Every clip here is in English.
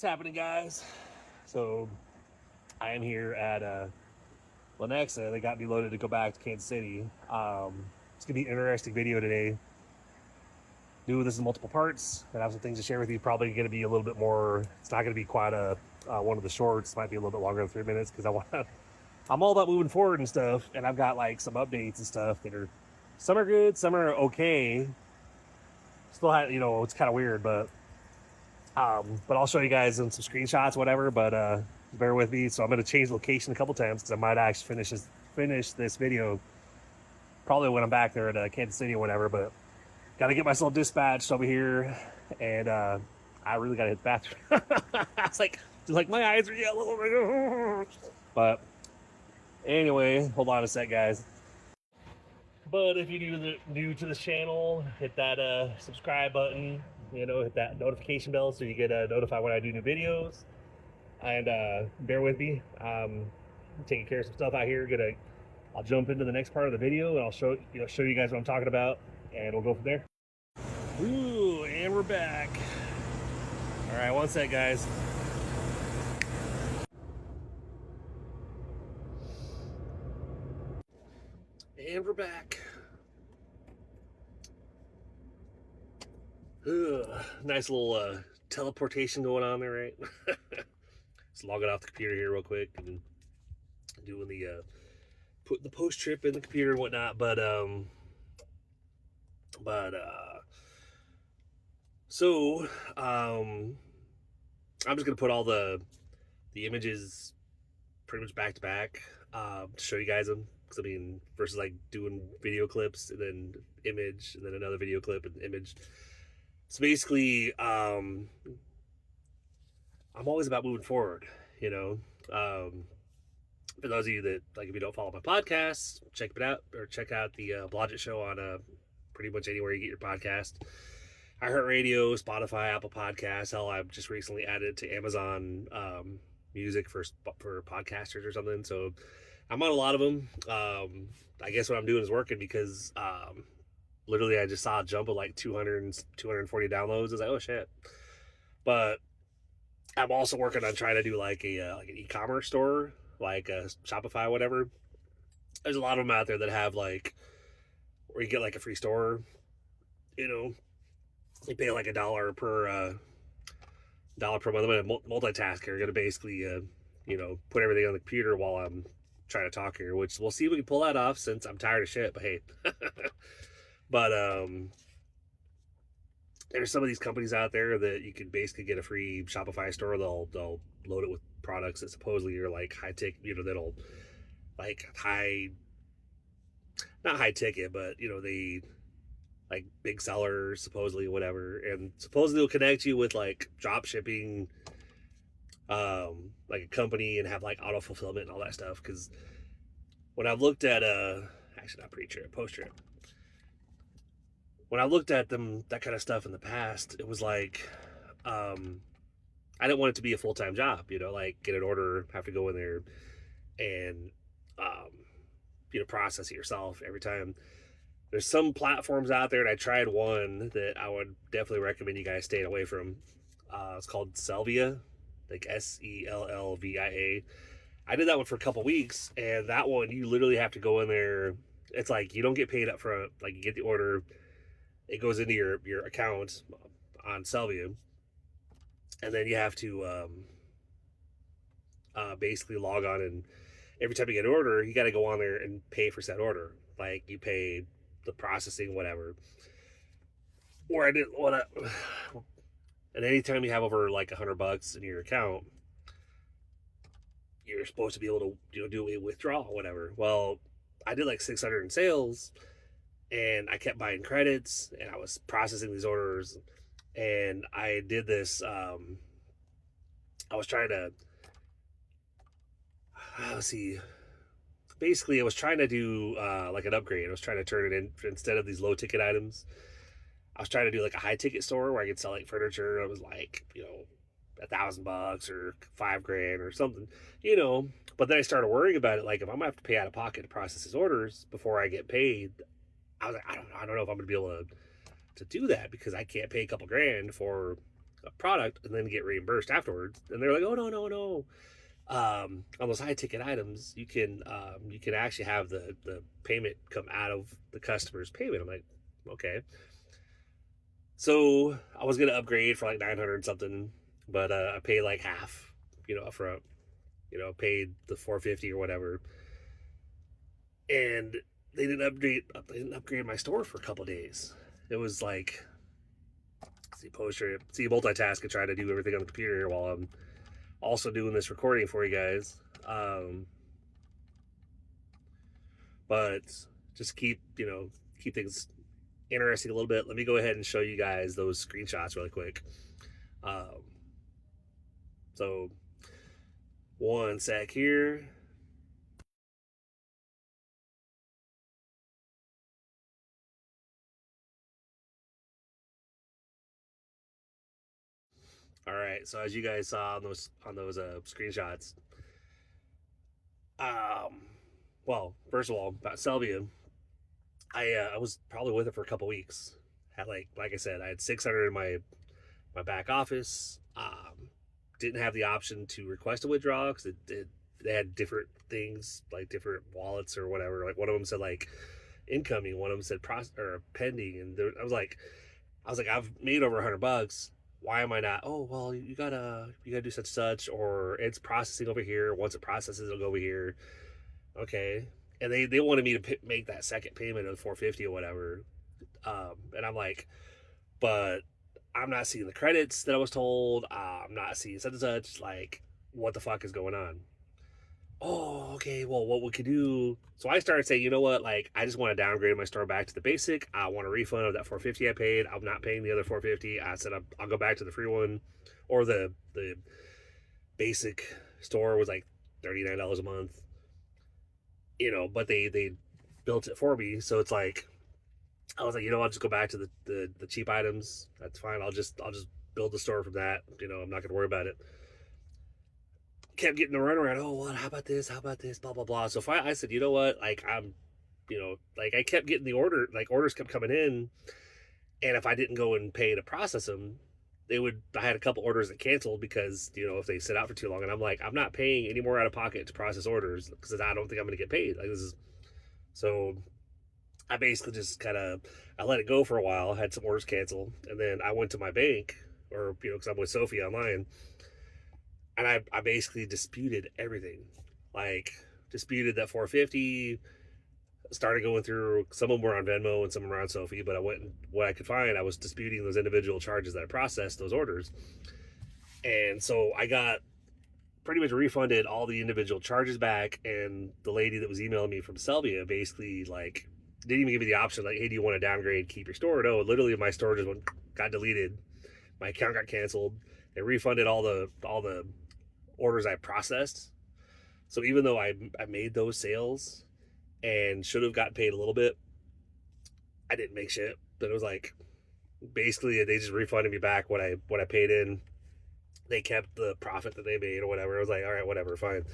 What's happening, guys? So I am here at Lenexa. They got me loaded to go back to Kansas City. It's gonna be an interesting video today. Do this in multiple parts. I have some things to share with you. Probably gonna be a little bit more. It's not gonna be quite a one of the shorts. Might be a little bit longer than 3 minutes because I want. I'm all about moving forward and stuff, and I've got like some updates and stuff that are. Some are good, some are okay. Still, it's kind of weird, but I'll show you guys in some screenshots, whatever. But bear with me. So I'm going to change location a couple times because I might actually finish this video probably when I'm back there at Kansas City or whatever. But got to get myself dispatched over here, and I really got to hit the bathroom. It's like my eyes are yellow. But anyway, hold on a sec, guys. But if you're new to this channel, hit that subscribe button. Hit that notification bell so you get notified when I do new videos. And bear with me. I'm taking care of some stuff out here. I'll jump into the next part of the video and I'll show you guys what I'm talking about, and we'll go from there. Ooh, and we're back. All right, one sec, guys. And we're back. Nice little teleportation going on there, right? Just logging off the computer here real quick and doing the put the post trip in the computer and whatnot. So I'm just gonna put all the images pretty much back to back to show you guys them. Because I mean, versus like doing video clips and then image and then another video clip and image. So basically, I'm always about moving forward, For those of you that, like, if you don't follow my podcast, check it out, or check out the Blodgett Show on pretty much anywhere you get your podcast. iHeartRadio, Spotify, Apple Podcasts. Hell, I've just recently added to Amazon Music for podcasters or something. So I'm on a lot of them. I guess what I'm doing is working because literally I just saw a jump of like 240 downloads. I was like, oh shit. But I'm also working on trying to do like an e-commerce store, like a Shopify, whatever. There's a lot of them out there that have like, where you get like a free store, you pay like $1 per month. I'm a multitasker. I'm gonna basically put everything on the computer while I'm trying to talk here, which we'll see if we can pull that off since I'm tired of shit. But hey. But there's some of these companies out there that you can basically get a free Shopify store. They'll load it with products that supposedly are like high ticket, that'll like not high ticket, but they like big sellers supposedly, whatever, and supposedly they'll connect you with like drop shipping, like a company, and have like auto fulfillment and all that stuff. Because when I've looked at actually not pre-trip, post-trip. When I looked at that kind of stuff in the past, it was like, I didn't want it to be a full-time job, like get an order, have to go in there and, process it yourself every time. There's some platforms out there, and I tried one that I would definitely recommend you guys staying away from. It's called Sellvia, like Sellvia. I did that one for a couple weeks, and that one, you literally have to go in there. It's like you don't get paid up front. Like you get the order, it goes into your account on Sellvia, and then you have to basically log on, and every time you get an order, you got to go on there and pay for said order. Like you pay the processing, whatever. Or I didn't want to. And anytime you have over like $100 in your account, you're supposed to be able to do a withdrawal, whatever. Well, I did like 600 in sales. And I kept buying credits, and I was processing these orders, and I did this. I was trying to, let's see. Basically, I was trying to do like an upgrade. I was trying to turn it in, instead of these low ticket items, I was trying to do like a high ticket store where I could sell like furniture. It was like $1,000 or $5,000 or something, But then I started worrying about it. Like if I'm gonna have to pay out of pocket to process his orders before I get paid, I was like, I don't know if I'm gonna be able to do that, because I can't pay a couple grand for a product and then get reimbursed afterwards. And they're like, oh, no. On those high ticket items, you can actually have the payment come out of the customer's payment. I'm like, okay. So I was gonna upgrade for like 900 something, but I paid like half, upfront. Paid the 450 or whatever, and they didn't upgrade. They didn't upgrade my store for a couple days. It was like, multitask and try to do everything on the computer here while I'm also doing this recording for you guys. But just keep things interesting a little bit. Let me go ahead and show you guys those screenshots really quick. So one sec here. All right, so as you guys saw on those screenshots, well, first of all, about Selvia, I was probably with it for a couple weeks. Had like I said, I had 600 in my back office. Didn't have the option to request a withdrawal because they had different things, like different wallets or whatever. Like one of them said like incoming, one of them said pending, and I was like, I've made over $100. Why am I not? Oh well, you gotta do such, or it's processing over here. Once it processes, it'll go over here. Okay, and they wanted me to make that second payment of 450 or whatever, and I'm like, but I'm not seeing the credits that I was told. I'm not seeing such and such. Like, what the fuck is going on? Oh, okay. Well, what we could do? So I started saying, you know what? Like, I just want to downgrade my store back to the basic. I want a refund of that 450 I paid. I'm not paying the other 450. I said I'll go back to the free one, or the basic store was like $39 a month. But they built it for me, so it's like I was like, I'll just go back to the cheap items. That's fine. I'll just build the store from that. I'm not gonna worry about it. Kept getting the runaround. Oh, what? How about this? How about this? Blah blah blah. So I said, you know what? Like like I kept getting the order. Like orders kept coming in, and if I didn't go and pay to process them, they would. I had a couple orders that canceled because if they sit out for too long, and I'm like, I'm not paying any more out of pocket to process orders because I don't think I'm gonna get paid. Like this is so. I basically just I let it go for a while. Had some orders cancel, and then I went to my bank, or because I'm with Sophie online, and I basically disputed everything. Like disputed that 450. Started going through. Some of them were on Venmo and some were on Sophie, but I went and what I could find. I was disputing those individual charges that I processed those orders, and so I got pretty much refunded all the individual charges back. And the lady that was emailing me from Selvia basically like didn't even give me the option like, hey, do you want to downgrade, keep your store? No, literally my store just got deleted. My account got canceled. They refunded all the orders I processed. So even though I made those sales and should have gotten paid a little bit, I didn't make shit. But it was like basically they just refunded me back what I paid in. They kept the profit that they made or whatever. I was like, all right, whatever, fine.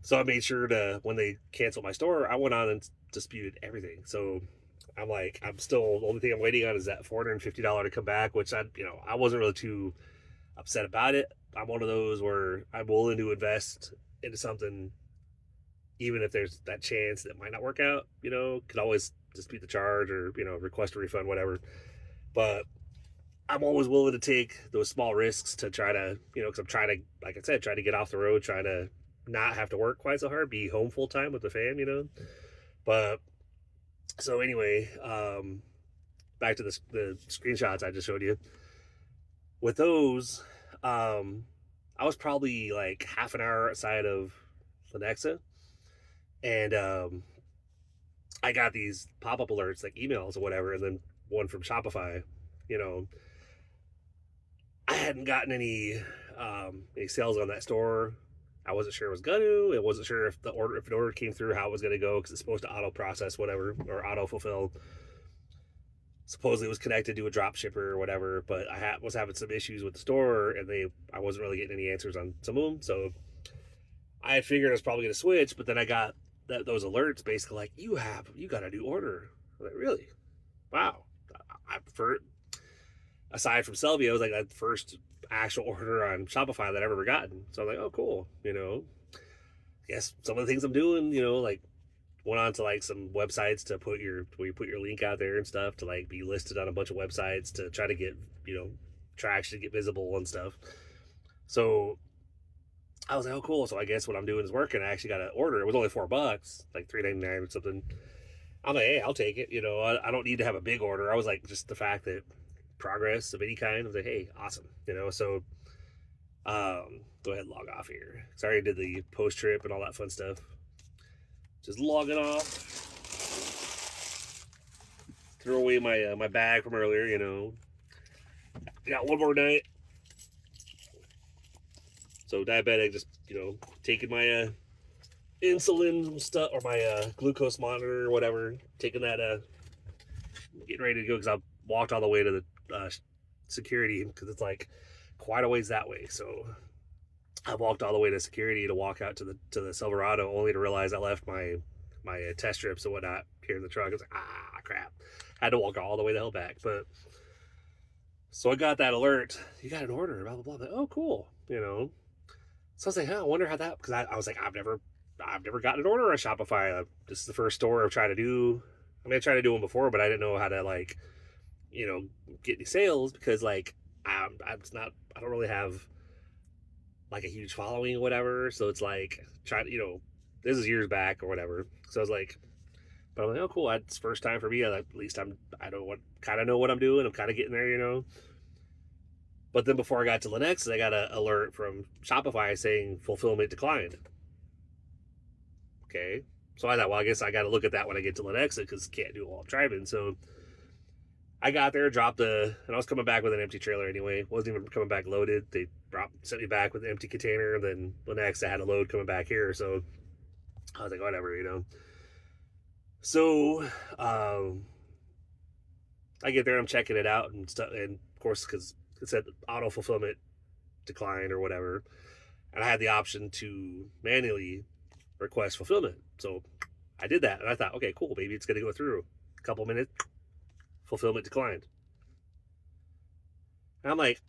So I made sure to, when they canceled my store, I went on and disputed everything. So I'm like, the only thing I'm waiting on is that $450 to come back, which I wasn't really too upset about it. I'm one of those where I'm willing to invest into something, even if there's that chance that it might not work out. Could always dispute the charge or request a refund, whatever. But I'm always willing to take those small risks to try to, because I'm trying to, like I said, try to get off the road, trying to not have to work quite so hard, be home full time with the fam. But so anyway, back to the screenshots I just showed you. With those, I was probably like half an hour outside of Lenexa, and I got these pop-up alerts, like emails or whatever, and then one from Shopify. I hadn't gotten any sales on that store. I wasn't sure it was gonna. I wasn't sure if the order came through, how it was gonna go, because it's supposed to auto process whatever or auto fulfill. Supposedly it was connected to a drop shipper or whatever, but I was having some issues with the store, and I wasn't really getting any answers on some of them. So I had figured I was probably gonna switch, but then I got those alerts basically like, you got a new order. I'm like, really? Wow. I prefer. aside from Selvia, it was like that first actual order on Shopify that I've ever gotten. So I'm like, oh, cool. I guess some of the things I'm doing, like went on to like some websites to put where you put your link out there and stuff to like be listed on a bunch of websites to try to get, traction, get visible and stuff. So I was like, oh, cool. So I guess what I'm doing is working. I actually got an order. It was only $4, like $3.99 or something. I'm like, hey, I'll take it. I don't need to have a big order. I was like, just the fact that progress of any kind, I was like, hey, awesome. So go ahead and log off here. Sorry I did the post trip and all that fun stuff. Just logging off. Throw away my bag from earlier. Got one more night. So diabetic, just taking my insulin stuff or my glucose monitor or whatever. Taking that, getting ready to go because I walked all the way to the security because it's like quite a ways that way. So I walked all the way to security to walk out to the Silverado, only to realize I left my test strips and whatnot here in the truck. I was like, crap. I had to walk all the way the hell back. But so I got that alert. You got an order, blah, blah, blah. Like, oh, cool. So I was like, I wonder how that, because I was like, I've never gotten an order on Shopify. This is the first store I've tried to do. I mean, I tried to do one before, but I didn't know how to like, get any sales because like, I don't really have like a huge following or whatever. So it's like, this is years back or whatever. So I was like, but I'm like, oh, cool. It's first time for me. At least I kind of know what I'm doing. I'm kind of getting there. But then before I got to Lenexa, I got an alert from Shopify saying fulfillment declined. Okay. So I thought, well, I guess I got to look at that when I get to Lenexa because can't do it while I'm driving. So I got there, and I was coming back with an empty trailer anyway. Wasn't even coming back loaded. They sent me back with an empty container. And then Lenexa had a load coming back here. So I was like, whatever. So I get there, I'm checking it out and stuff. And of course, because it said auto fulfillment decline or whatever. And I had the option to manually request fulfillment. So I did that. And I thought, okay, cool, maybe it's going to go through. A couple minutes, fulfillment declined. And I'm like,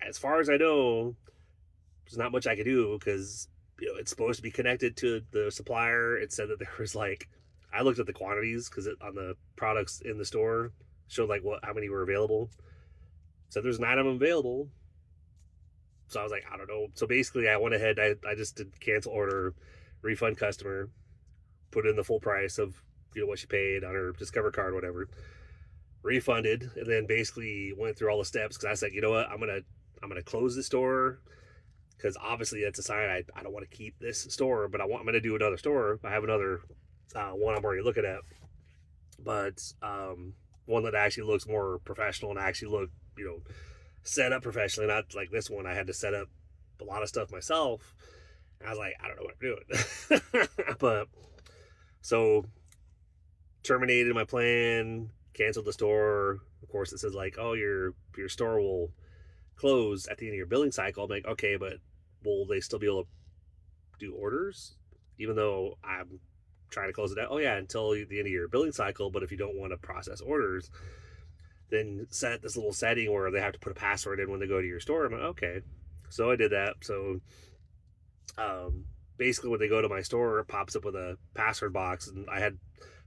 as far as I know, there's not much I could do because, it's supposed to be connected to the supplier. It said that there was like, I looked at the quantities because on the products in the store showed like how many were available. So there's 9 of them available. So I was like, I don't know. So basically I went ahead, I just did cancel order, refund customer, put in the full price of, what she paid on her Discover card, whatever, refunded, and then basically went through all the steps because I said, you know what, I'm gonna close the store because obviously that's a sign I don't want to keep this store, but I'm gonna do another store. I have another one I'm already looking at, but one that actually looks more professional and actually look, set up professionally, not like this one. I had to set up a lot of stuff myself. And I was like, I don't know what I'm doing. But so terminated my plan, canceled the store. Of course, it says like, oh, your store will close at the end of your billing cycle. I'm like, okay, but will they still be able to do orders? Even though I'm trying to close it out. Oh yeah, until the end of your billing cycle. But if you don't want to process orders, then set this little setting where they have to put a password in when they go to your store. I'm like, okay. So I did that. So basically when they go to my store, it pops up with a password box, and I had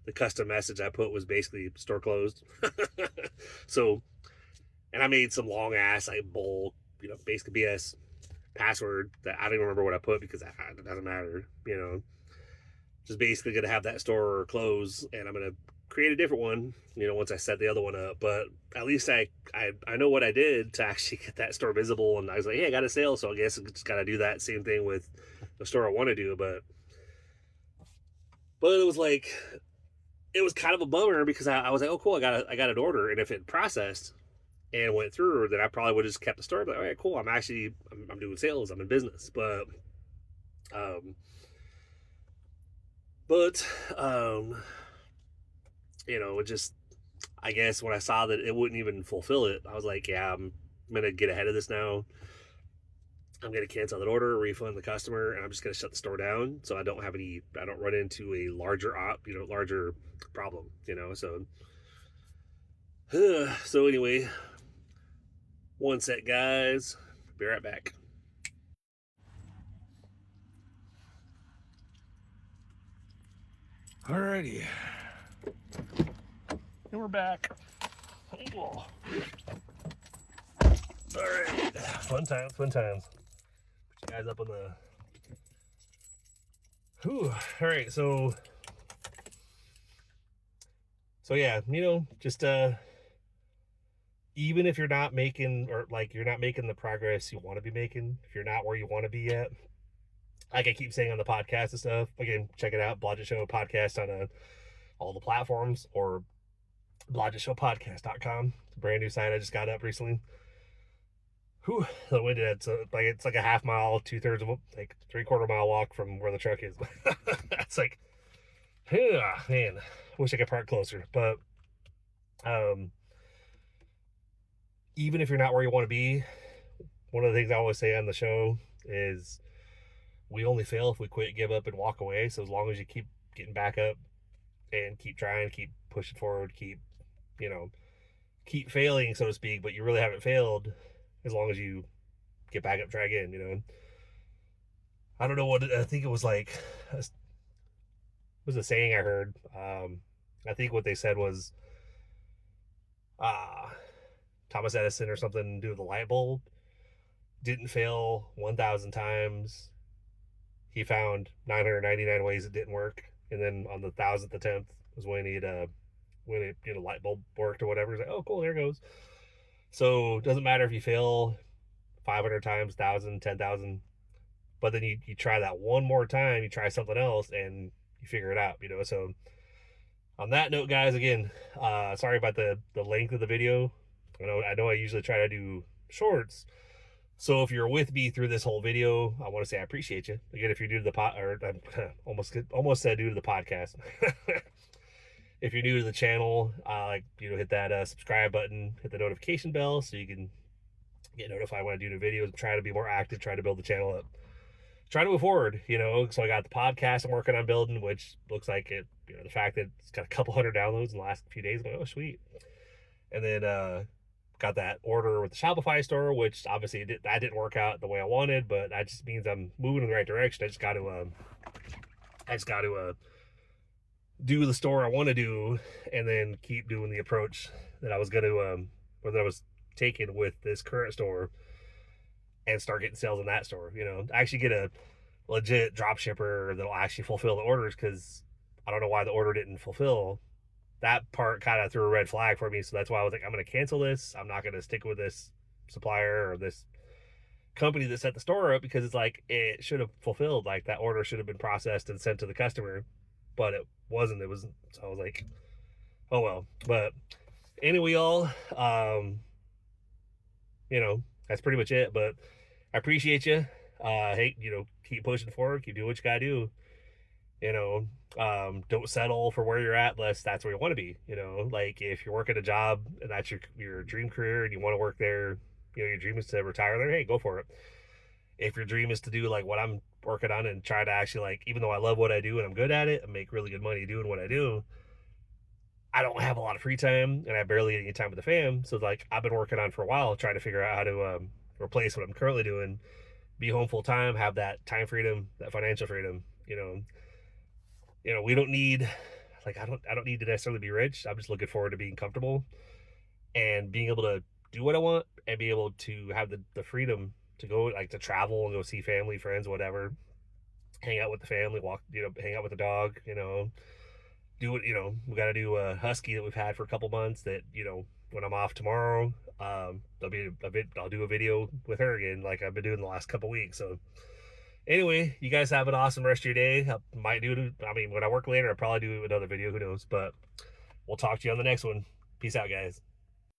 the custom message I put was basically store closed. So, and I made some long ass like bull, basically BS password that I don't even remember what I put because it doesn't matter, just basically gonna have that store close, and I'm gonna create a different one, once I set the other one up. But at least I know what I did to actually get that store visible. And I was like, hey, I got a sale, so I guess I just gotta do that same thing with the store I want to do. But it was like, it was kind of a bummer because I was like, oh cool, I got an order, and if it processed and went through, then I probably would have just kept the store. But all right, cool, I'm doing sales, I'm in business. But it just, I guess when I saw that it wouldn't even fulfill it, I was like, yeah, I'm going to get ahead of this now. I'm going to cancel that order, refund the customer, and I'm just going to shut the store down so I don't run into a larger problem, so. So anyway, One sec, guys. Be right back. Alrighty. And we're back. All right. Fun times, fun times. Put you guys up on the... Whew. All right, so yeah, just even if you're not making, or like you're not making the progress you want to be making, if you're not where you want to be yet, like I keep saying on the podcast and stuff, again, check it out, Blodgett Show podcast on all the platforms, or blodgettshowpodcast.com. It's a brand new site I just got up recently. Whew, the wind it's like a half mile, 2/3 of like 3/4 mile walk from where the truck is. That's like, man, wish I could park closer. But even if you're not where you want to be, one of the things I always say on the show is we only fail if we quit, give up, and walk away. So as long as you keep getting back up and keep trying, keep pushing forward, keep failing, so to speak, but you really haven't failed as long as you get back up, try again, I don't know what, I think it was like, was a saying I heard. I think what they said was, Thomas Edison or something, do the light bulb, didn't fail 1,000 times. He found 999 ways it didn't work, and then on the 1,000th attempt was when light bulb worked or whatever. He's like, oh, cool, there it goes. So it doesn't matter if you fail 500 times, 1,000, 10,000, but then you try that one more time, you try something else, and you figure it out, So on that note, guys, again, sorry about the length of the video. I know I usually try to do shorts. So if you're with me through this whole video, I want to say I appreciate you. Again, if you're new to the almost said new to the podcast. If you're new to the channel, hit that subscribe button, hit the notification bell so you can get notified when I do new videos. I'm trying to be more active, trying to build the channel up, trying to move forward, So I got the podcast I'm working on building, which looks like it, the fact that it's got a couple hundred downloads in the last few days, I'm like, oh, sweet. And then got that order with the Shopify store, which obviously that didn't work out the way I wanted, but that just means I'm moving in the right direction. I just got to do the store I want to do, and then keep doing the approach that I was going to, or that I was taking with this current store, and start getting sales in that store. Actually get a legit drop shipper that'll actually fulfill the orders, because I don't know why the order didn't fulfill. That part kind of threw a red flag for me, so that's why I was like, I'm going to cancel this. I'm not going to stick with this supplier or this company that set the store up, because it's like, it should have fulfilled, like that order should have been processed and sent to the customer, but it wasn't. So I was like, oh well. But anyway, y'all, that's pretty much it. But I appreciate you. Hey, keep pushing forward, keep doing what you gotta do. Don't settle for where you're at unless that's where you want to be. Like if you're working a job and that's your dream career and you want to work there, your dream is to retire there, hey, go for it. If your dream is to do like what I'm working on and try to actually, like, even though I love what I do and I'm good at it and make really good money doing what I do, I don't have a lot of free time and I barely get any time with the fam. So like I've been working on for a while, trying to figure out how to replace what I'm currently doing, be home full time, have that time freedom, that financial freedom. We don't need, like, I don't need to necessarily be rich. I'm just looking forward to being comfortable and being able to do what I want and be able to have the freedom to go, like, to travel and go see family, friends, whatever, hang out with the family, walk, hang out with the dog, do what, we got to do a husky that we've had for a couple months that, when I'm off tomorrow, I'll do a video with her again, like I've been doing the last couple weeks. So anyway, you guys have an awesome rest of your day. When I work later, I'll probably do another video, who knows, but we'll talk to you on the next one. Peace out, guys.